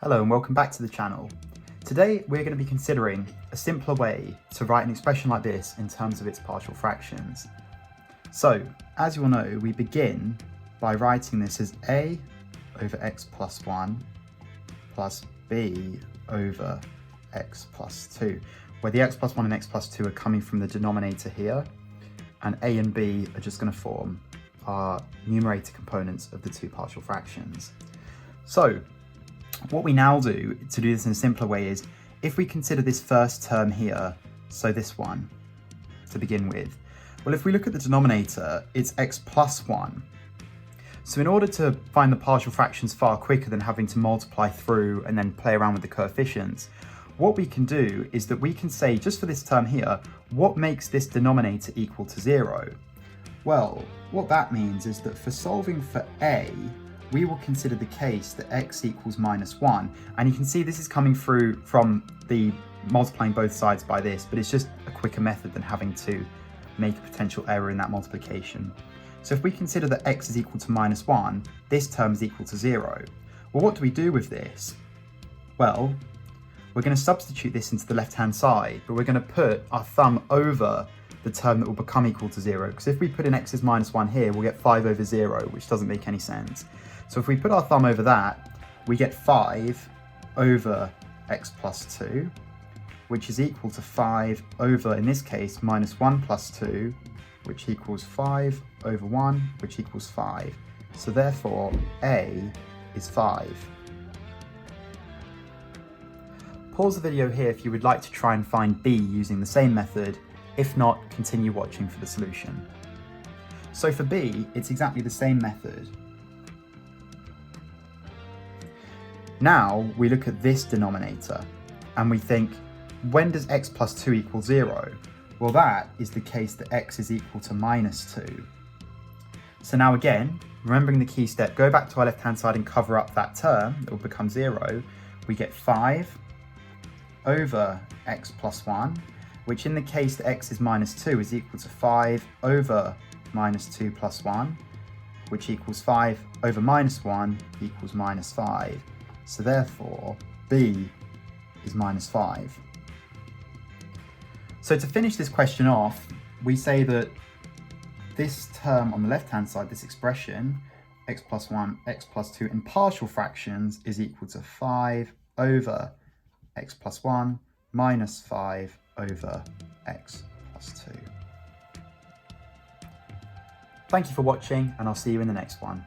Hello and welcome back to the channel. Today we're going to be considering a simpler way to write an expression like this in terms of its partial fractions. So, as you all know, we begin by writing this as a over x plus 1 plus b over x plus 2, where the x plus 1 and x plus 2 are coming from the denominator here, and a and b are just going to form our numerator components of the two partial fractions. So, what we now do to do this in a simpler way is, if we consider this first term here, so this one to begin with, well, if we look at the denominator, it's x plus 1. So in order to find the partial fractions far quicker than having to multiply through and then play around with the coefficients, what we can do is that we can say, just for this term here, what makes this denominator equal to 0? Well, what that means is that for solving for a, we will consider the case that x equals minus 1. And you can see this is coming through from the multiplying both sides by this, but it's just a quicker method than having to make a potential error in that multiplication. So if we consider that x is equal to minus 1, this term is equal to 0. Well, what do we do with this? Well, we're going to substitute this into the left-hand side, but we're going to put our thumb over the term that will become equal to 0. Because if we put in x is minus 1 here, we'll get 5 over 0, which doesn't make any sense. So if we put our thumb over that, we get 5 over x plus 2, which is equal to 5 over, in this case, minus 1 plus 2, which equals 5 over 1, which equals 5. So therefore, a is 5. Pause the video here if you would like to try and find b using the same method. If not, continue watching for the solution. So for b, it's exactly the same method. Now we look at this denominator and we think, when does x plus 2 equal 0? Well, that is the case that x is equal to minus 2. So now again, remembering the key step, go back to our left-hand side and cover up that term that will become 0. We get 5 over x plus 1, which in the case that x is minus 2 is equal to 5 over minus 2 plus 1, which equals 5 over minus 1 equals minus 5. So therefore, b is minus 5. So to finish this question off, we say that this term on the left-hand side, this expression, x plus 1, x plus 2 in partial fractions is equal to 5 over x plus 1 minus 5 over x plus 2. Thank you for watching, and I'll see you in the next one.